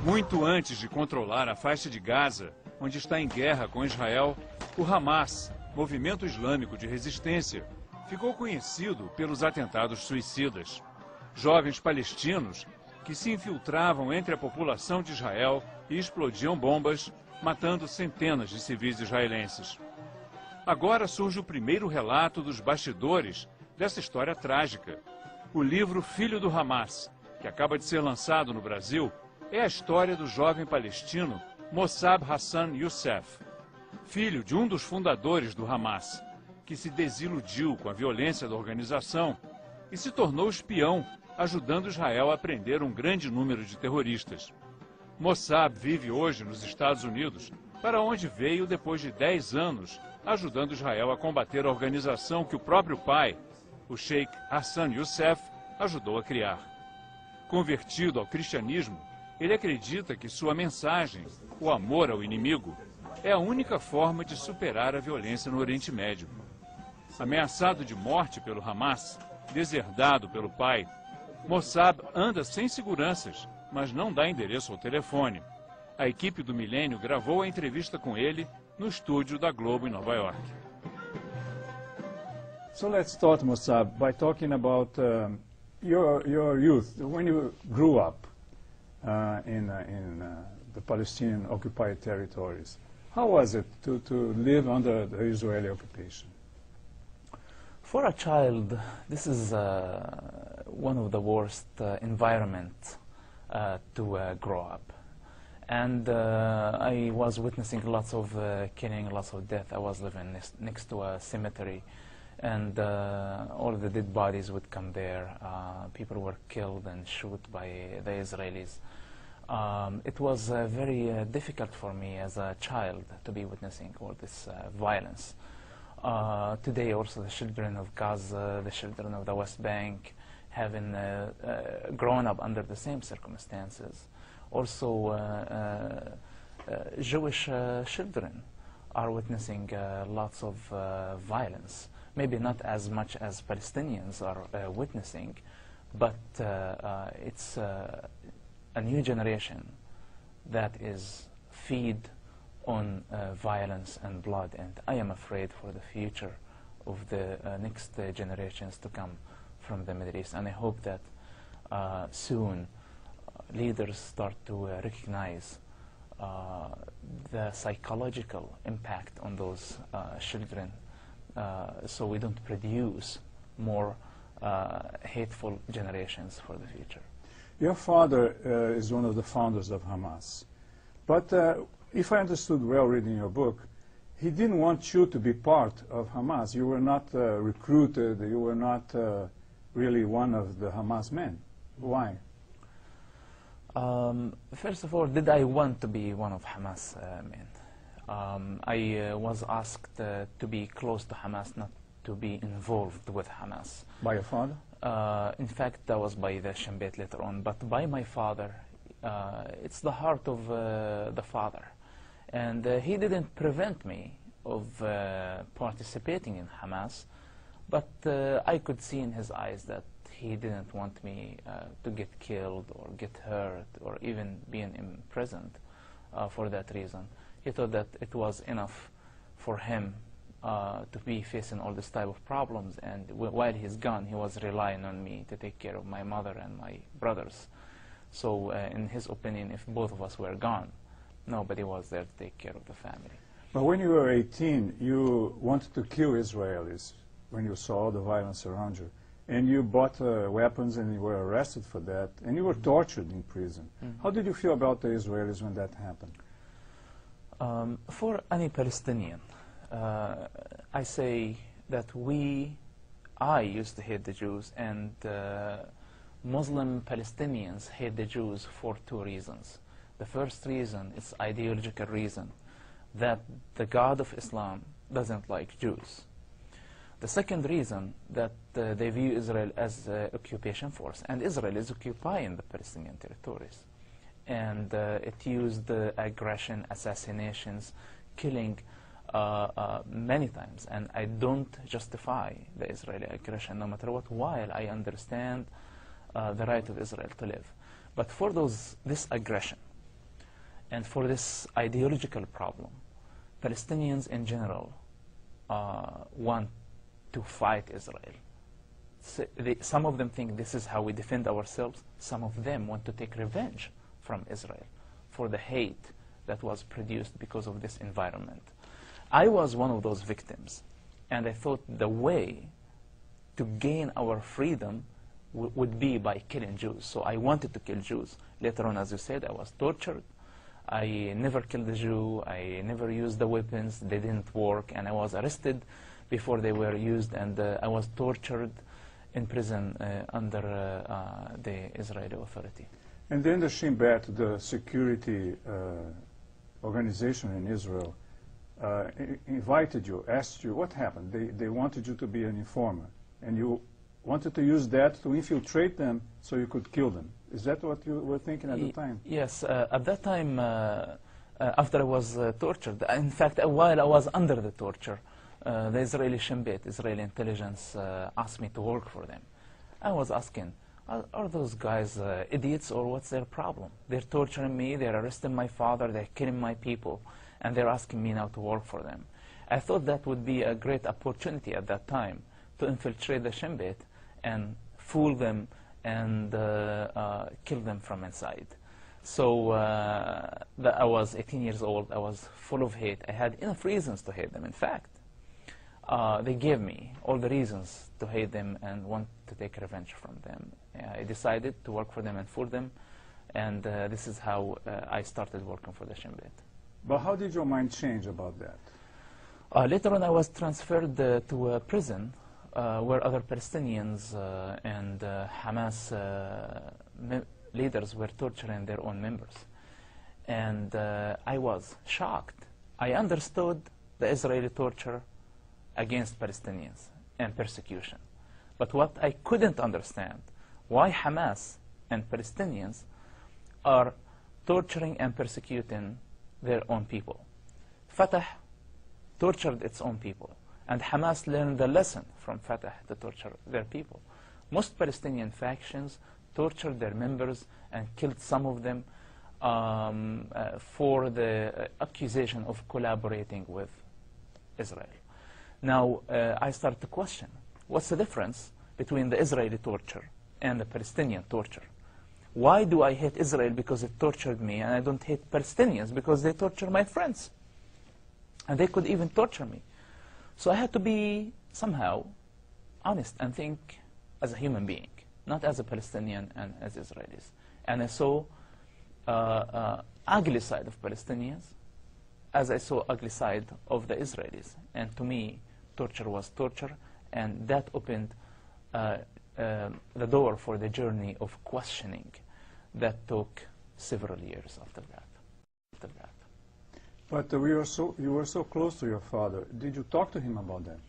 Muito antes de controlar a faixa de Gaza, onde está em guerra com Israel, o Hamas, movimento islâmico de resistência, ficou conhecido pelos atentados suicidas. Jovens palestinos que se infiltravam entre a população de Israel e explodiam bombas, matando centenas de civis israelenses. Agora surge o primeiro relato dos bastidores dessa história trágica. O livro Filho do Hamas, que acaba de ser lançado no Brasil, é a história do jovem palestino Mosab Hassam Yousef, filho de um dos fundadores do Hamas, que se desiludiu com a violência da organização e se tornou espião, ajudando Israel a prender um grande número de terroristas. Mosab vive hoje nos Estados Unidos, para onde veio depois de 10 anos, ajudando Israel a combater a organização que o próprio pai, o Sheikh Hassam Yousef, ajudou a criar. Convertido ao cristianismo, ele acredita que sua mensagem, o amor ao inimigo, é a única forma de superar a violência no Oriente Médio. Ameaçado de morte pelo Hamas, deserdado pelo pai, Mosab anda sem seguranças, mas não dá endereço ao telefone. A equipe do Milênio gravou a entrevista com ele no estúdio da Globo em Nova York. So let's start, Mosab, by talking about your youth, when you grew up in the Palestinian occupied territories. How was it to live under the Israeli occupation? For a child, this is one of the worst environments to grow up. And I was witnessing lots of killing, lots of death. I was living next to a cemetery, and all the dead bodies would come there. People were killed and shot by the Israelis. It was very difficult for me as a child to be witnessing all this violence. Today also the children of Gaza, the children of the West Bank, having grown up under the same circumstances. Also Jewish children are witnessing lots of violence. Maybe not as much as Palestinians are witnessing, but it's a new generation that is fed on violence and blood, and I am afraid for the future of the next generations to come from the Middle East. And I hope that soon leaders start to recognize the psychological impact on those children, so we don't produce more hateful generations for the future. Your father is one of the founders of Hamas, but if I understood well reading your book, he didn't want you to be part of Hamas. You were not recruited, you were not really one of the Hamas men. Why? First of all, did I want to be one of Hamas men? I was asked to be close to Hamas, not to be involved with Hamas. By your father? In fact, that was by the Shin Bet later on, but by my father. It's the heart of the father. And he didn't prevent me of participating in Hamas, but I could see in his eyes that he didn't want me to get killed or get hurt or even being imprisoned for that reason. He thought that it was enough for him to be facing all this type of problems, and while he's gone, he was relying on me to take care of my mother and my brothers. So in his opinion, if both of us were gone, nobody was there to take care of the family. But when you were 18, you wanted to kill Israelis when you saw the violence around you. And you bought weapons and you were arrested for that, and you were tortured in prison. Mm-hmm. How did you feel about the Israelis when that happened? For any Palestinian, I say that I used to hate the Jews, and Muslim Palestinians hate the Jews for two reasons. The first reason is ideological reason, that the God of Islam doesn't like Jews. The second reason, that they view Israel as an occupation force, and Israel is occupying the Palestinian territories. And it used aggression, assassinations, killing many times, and I don't justify the Israeli aggression no matter what, while I understand the right of Israel to live. But for this aggression and for this ideological problem, Palestinians in general want to fight Israel. Some of them think this is how we defend ourselves. Some of them want to take revenge from Israel for the hate that was produced because of this environment. I was one of those victims, and I thought the way to gain our freedom would be by killing Jews. So I wanted to kill Jews. Later on, as you said, I was tortured. I never killed a Jew. I never used the weapons. They didn't work, and I was arrested before they were used, and I was tortured in prison under the Israeli Authority. And then the Shin Bet, the security organization in Israel, invited you, asked you what happened. They wanted you to be an informer, and you wanted to use that to infiltrate them so you could kill them. Is that what you were thinking at the time? Yes, at that time, after I was tortured, in fact, while I was under the torture, the Israeli Shin Bet, Israeli intelligence, asked me to work for them. I was asking, are those guys idiots, or what's their problem? They're torturing me, they're arresting my father, they're killing my people, and they're asking me now to work for them. I thought that would be a great opportunity at that time to infiltrate the Shin Bet and fool them and kill them from inside. So I was 18 years old, I was full of hate. I had enough reasons to hate them. In fact, they gave me all the reasons to hate them and want to take revenge from them. I decided to work for them and fool them, and this is how I started working for the Shin Bet. But how did your mind change about that? Later on, I was transferred to a prison where other Palestinians and Hamas leaders were torturing their own members. And I was shocked. I understood the Israeli torture against Palestinians and persecution. But what I couldn't understand, why Hamas and Palestinians are torturing and persecuting their own people. Fatah tortured its own people, and Hamas learned the lesson from Fatah to torture their people. Most Palestinian factions tortured their members and killed some of them for the accusation of collaborating with Israel. Now, I started to question, what's the difference between the Israeli torture and the Palestinian torture? Why do I hate Israel because it tortured me, and I don't hate Palestinians because they torture my friends? And they could even torture me. So I had to be somehow honest and think as a human being, not as a Palestinian and as Israelis. And I saw ugly side of Palestinians as I saw ugly side of the Israelis. And to me, torture was torture, and that opened the door for the journey of questioning that took several years after that. But you were so close to your father. Did you talk to him about that?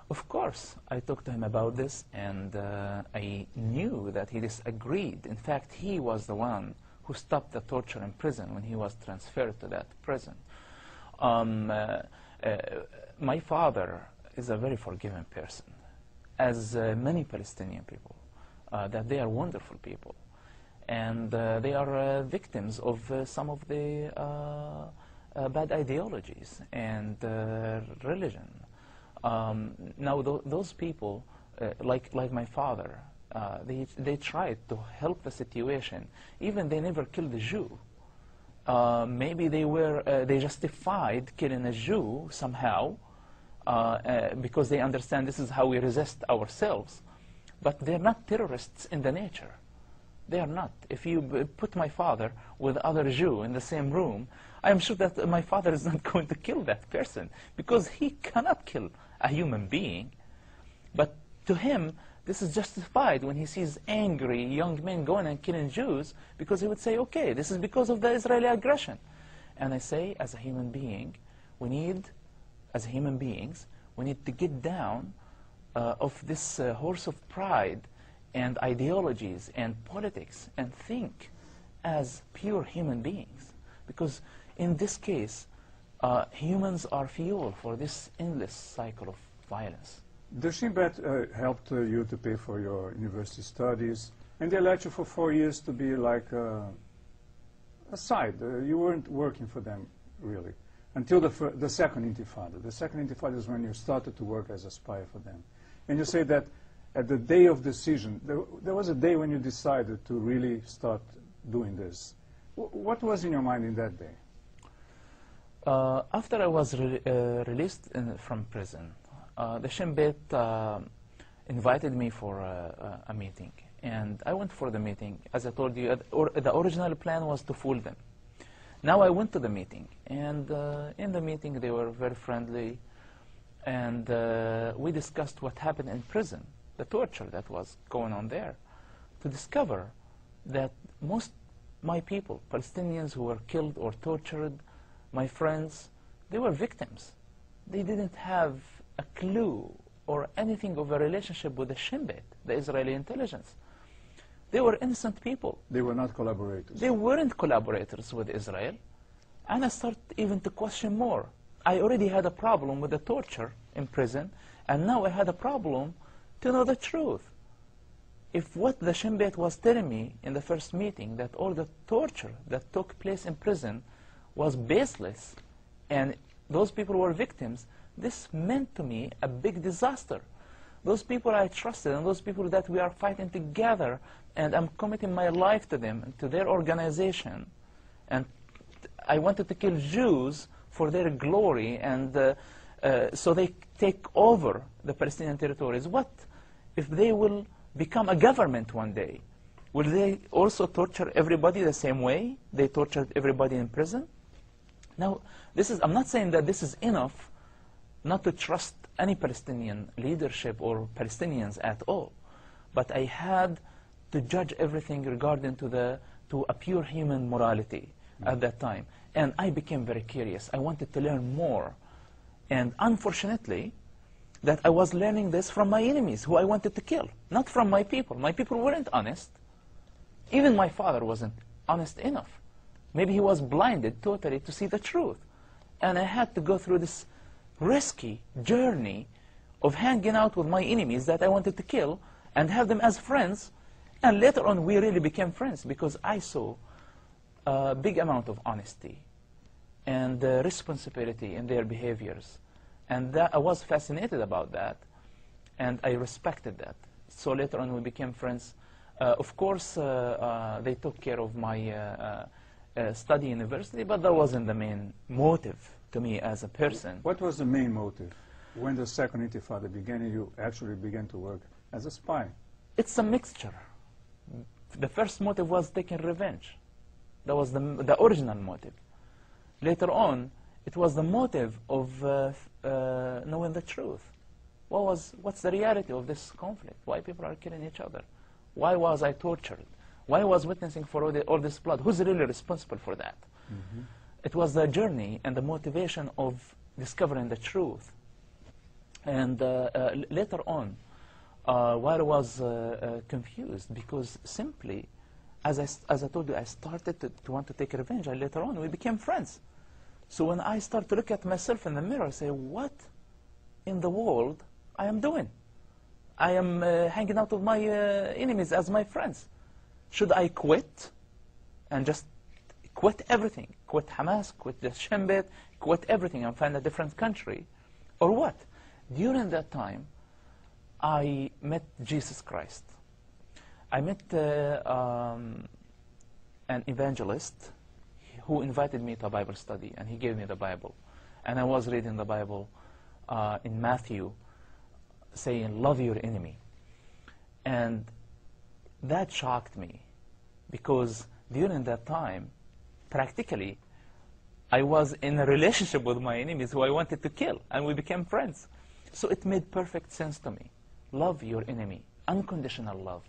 Of course, I talked to him about this, and I knew that he disagreed. In fact, he was the one who stopped the torture in prison when he was transferred to that prison. My father is a very forgiving person, as many Palestinian people, that they are wonderful people. And they are victims of some of the bad ideologies and religion. Now, those people, like my father, they tried to help the situation. Even they never killed a Jew. Maybe they justified killing a Jew somehow because they understand this is how we resist ourselves. But they're not terrorists in the nature. They are not. If you put my father with other Jew in the same room, I am sure that my father is not going to kill that person, because he cannot kill a human being. But to him, this is justified when he sees angry young men going and killing Jews, because he would say, okay, this is because of the Israeli aggression. And I say, as a human being, as human beings, we need to get down of this horse of pride and ideologies and politics and think as pure human beings. Because in this case, humans are fuel for this endless cycle of violence. The Shin Bet helped you to pay for your university studies, and they let you for 4 years to be like a side. You weren't working for them, really, until the second Intifada. The second Intifada is when you started to work as a spy for them. And you say that at the day of decision, there was a day when you decided to really start doing this. What was in your mind in that day? After I was released from prison, the Shin Bet invited me for a meeting. And I went for the meeting. As I told you, the original plan was to fool them. Now I went to the meeting. And in the meeting, they were very friendly. And we discussed what happened in prison, the torture that was going on there, to discover that most my people, Palestinians who were killed or tortured, my friends, they were victims. They didn't have a clue or anything of a relationship with the Shin Bet, the Israeli intelligence. They were innocent people. They were not collaborators. They weren't collaborators with Israel. And I started even to question more. I already had a problem with the torture in prison, and now I had a problem to know the truth. If what the Shin Bet was telling me in the first meeting, that all the torture that took place in prison was baseless, and those people were victims, this meant to me a big disaster. Those people I trusted, and those people that we are fighting together, and I'm committing my life to them, and to their organization, and I wanted to kill Jews for their glory, and so they take over the Palestinian territories. What if they will become a government one day? Will they also torture everybody the same way they tortured everybody in prison? Now, I'm not saying that this is enough not to trust any Palestinian leadership or Palestinians at all, but I had to judge everything regarding to a pure human morality at that time. And I became very curious. I wanted to learn more. And unfortunately, that I was learning this from my enemies, who I wanted to kill, not from my people. My people weren't honest. Even my father wasn't honest enough. Maybe he was blinded totally to see the truth. And I had to go through this risky journey of hanging out with my enemies that I wanted to kill and have them as friends. And later on, we really became friends because I saw a big amount of honesty and responsibility in their behaviors. And I was fascinated about that, and I respected that. So later on, we became friends. Of course, they took care of my study university, but that wasn't the main motive to me as a person. What was the main motive? When the second Intifada began, you actually began to work as a spy. It's a mixture. The first motive was taking revenge. That was the original motive. Later on, it was the motive of knowing the truth. What's the reality of this conflict? Why people are killing each other? Why was I tortured? Why was witnessing for all this blood? Who's really responsible for that? Mm-hmm. It was the journey and the motivation of discovering the truth. And later on, while I was confused, because simply, as I told you, I started to want to take revenge, and later on we became friends. So when I start to look at myself in the mirror, I say, what in the world I am doing? I am hanging out with my enemies as my friends. Should I quit and just quit everything? Quit Hamas, quit the Shin Bet, quit everything and find a different country? Or what? During that time, I met Jesus Christ. I met an evangelist who invited me to a Bible study, and he gave me the Bible. And I was reading the Bible in Matthew, saying, love your enemy. And that shocked me, because during that time, practically, I was in a relationship with my enemies who I wanted to kill, and we became friends. So it made perfect sense to me. Love your enemy, unconditional love.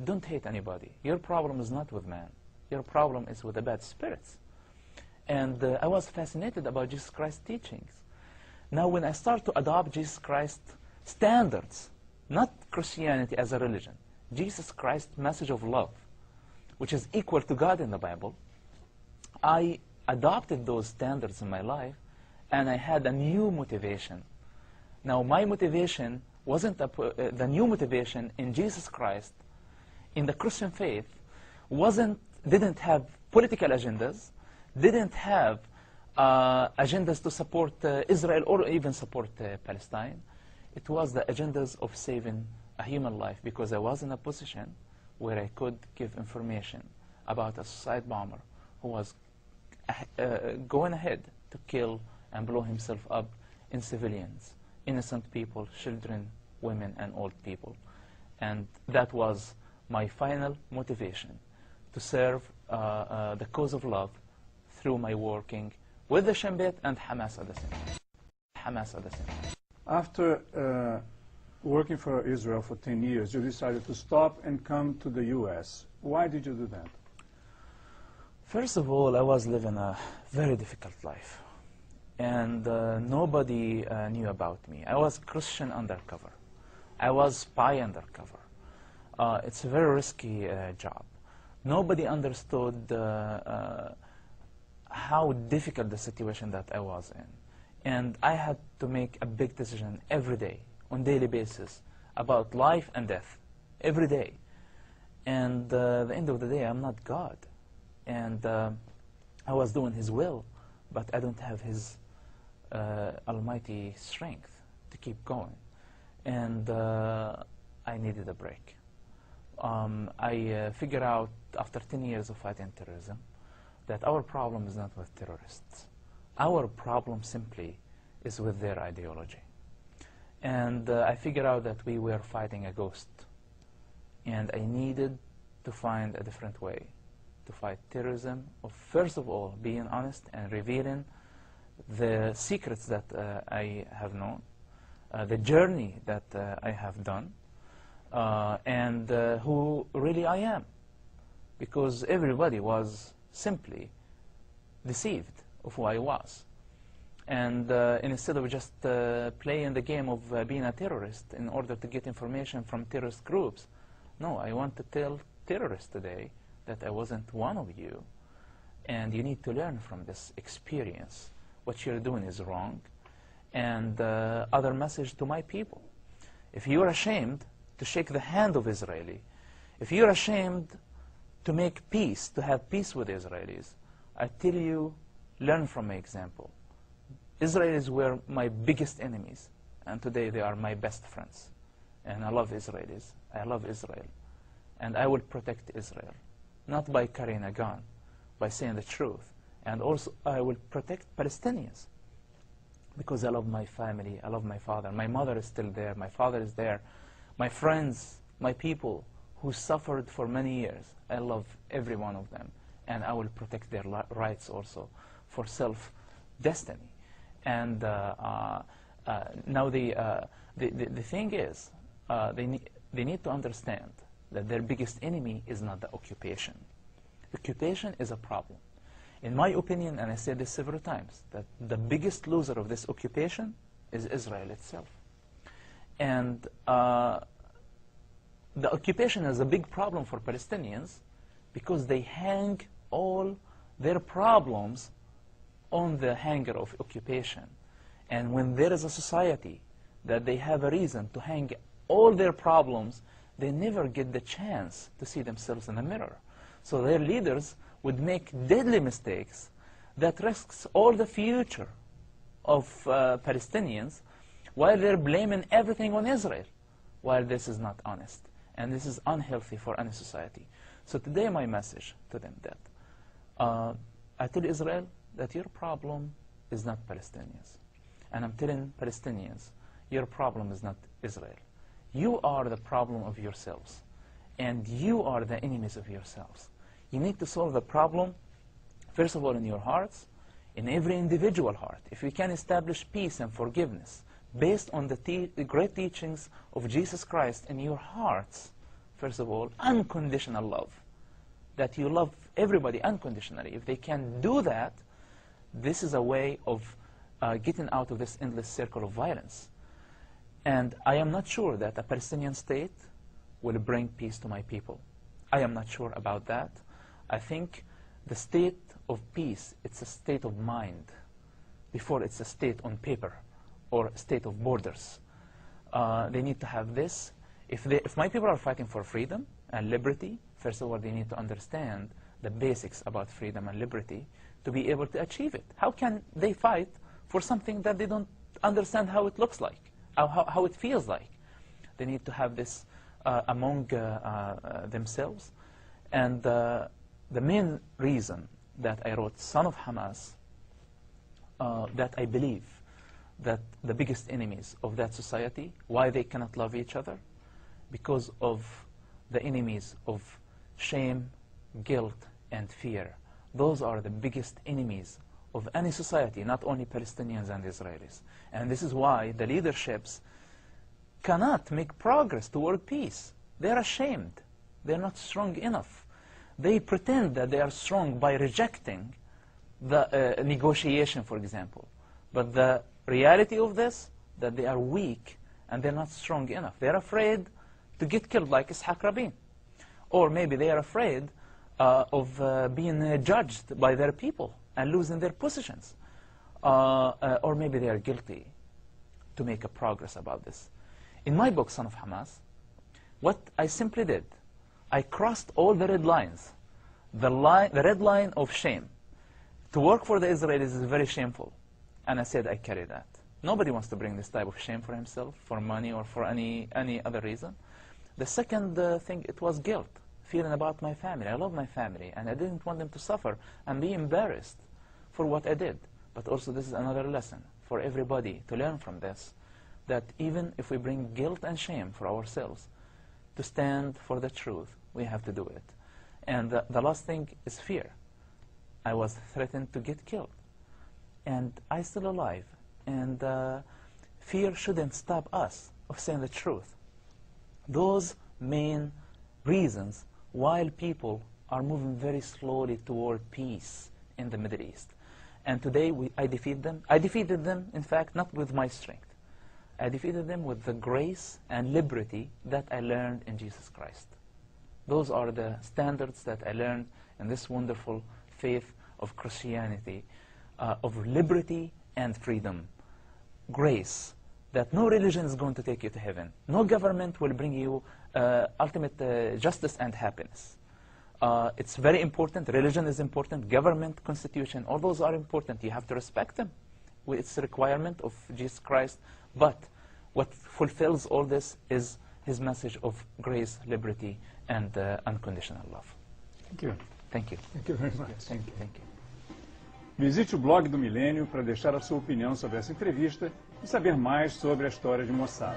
Don't hate anybody. Your problem is not with man. Your problem is with the bad spirits. And I was fascinated about Jesus Christ's teachings. Now, when I start to adopt Jesus Christ's standards, not Christianity as a religion, Jesus Christ's message of love, which is equal to God in the Bible, I adopted those standards in my life, and I had a new motivation. Now, my motivation wasn't the new motivation in Jesus Christ, in the Christian faith, didn't have political agendas, didn't have agendas to support Israel or even support Palestine. It was the agendas of saving a human life, because I was in a position where I could give information about a suicide bomber who was going ahead to kill and blow himself up in civilians, innocent people, children, women, and old people. And that was my final motivation, to serve the cause of love through my working with the Shin Bet and Hamas at the same time. After working for Israel for 10 years, you decided to stop and come to the U.S. Why did you do that? First of all, I was living a very difficult life, and nobody knew about me. I was Christian undercover. I was spy undercover. It's a very risky job. Nobody understood how difficult the situation that I was in. And I had to make a big decision every day, on daily basis, about life and death, every day. And at the end of the day, I'm not God. And I was doing His will, but I don't have His almighty strength to keep going. And I needed a break. I figured out, after 10 years of fighting terrorism, that our problem is not with terrorists. Our problem simply is with their ideology. And I figured out that we were fighting a ghost. And I needed to find a different way to fight terrorism, of first of all being honest and revealing the secrets that I have known, the journey that I have done, and who really I am. Because everybody was simply deceived of who I was. And instead of just playing the game of being a terrorist in order to get information from terrorist groups, no, I want to tell terrorists today that I wasn't one of you, and you need to learn from this experience. What you're doing is wrong. And other message to my people: if you're ashamed to shake the hand of Israeli, if you're ashamed to make peace, to have peace with Israelis, I tell you, learn from my example. Israelis were my biggest enemies, and today they are my best friends. And I love Israelis. I love Israel. And I will protect Israel, not by carrying a gun, by saying the truth. And also I will protect Palestinians, because I love my family, I love my father. My mother is still there, my father is there, my friends, my people who suffered for many years. I love every one of them, and I will protect their rights also for self-destiny. And now the thing is, they need to understand that their biggest enemy is not the occupation. Occupation is a problem. In my opinion, and I said this several times, that the biggest loser of this occupation is Israel itself. And the occupation is a big problem for Palestinians, because they hang all their problems on the hanger of occupation. And when there is a society that they have a reason to hang all their problems, they never get the chance to see themselves in the mirror. So their leaders would make deadly mistakes that risks all the future of Palestinians, while they're blaming everything on Israel, while this is not honest. And this is unhealthy for any society. So today my message to them that I tell Israel that your problem is not Palestinians. And I'm telling Palestinians, your problem is not Israel. You are the problem of yourselves. And you are the enemies of yourselves. You need to solve the problem, first of all, in your hearts, in every individual heart. If we can establish peace and forgiveness based on the great teachings of Jesus Christ in your hearts, first of all, unconditional love, that you love everybody unconditionally. If they can do that, this is a way of getting out of this endless circle of violence. And I am not sure that a Palestinian state will bring peace to my people. I am not sure about that. I think the state of peace, it's a state of mind before it's a state on paper or a state of borders. They need to have this. If my people are fighting for freedom and liberty, first of all, they need to understand the basics about freedom and liberty to be able to achieve it. How can they fight for something that they don't understand how it looks like, how it feels like? They need to have this among themselves. And the main reason that I wrote Son of Hamas, that I believe that the biggest enemies of that society, why they cannot love each other, because of the enemies of shame, guilt, and fear. Those are the biggest enemies of any society, not only Palestinians and Israelis. And this is why the leaderships cannot make progress toward peace. They're ashamed. They're not strong enough. They pretend that they are strong by rejecting the negotiation, for example. But the reality of this, that they are weak and they're not strong enough. They're afraid to get killed like Ishaq Rabin. Or maybe they are afraid of being judged by their people and losing their positions. Or maybe they are guilty to make a progress about this. In my book, Son of Hamas, what I simply did, I crossed all the red lines. The red line of shame. To work for the Israelis is very shameful. And I said, I carry that. Nobody wants to bring this type of shame for himself, for money, or for any other reason. The second thing, it was guilt, feeling about my family. I love my family, and I didn't want them to suffer and be embarrassed for what I did. But also, this is another lesson for everybody to learn from this, that even if we bring guilt and shame for ourselves, to stand for the truth, we have to do it. And the last thing is fear. I was threatened to get killed. And I'm still alive. And fear shouldn't stop us of saying the truth. Those main reasons why people are moving very slowly toward peace in the Middle East. And today I defeat them. I defeated them, in fact, not with my strength. I defeated them with the grace and liberty that I learned in Jesus Christ. Those are the standards that I learned in this wonderful faith of Christianity, of liberty and freedom. Grace, that no religion is going to take you to heaven. No government will bring you ultimate justice and happiness. It's very important. Religion is important. Government, constitution, all those are important. You have to respect them. It's a requirement of Jesus Christ. But what fulfills all this is his message of grace, liberty, and unconditional love. Thank you. Thank you. Thank you very much. Thank you. Thank you. Visite o blog do Milênio para deixar a sua opinião sobre essa entrevista e saber mais sobre a história de Mosab.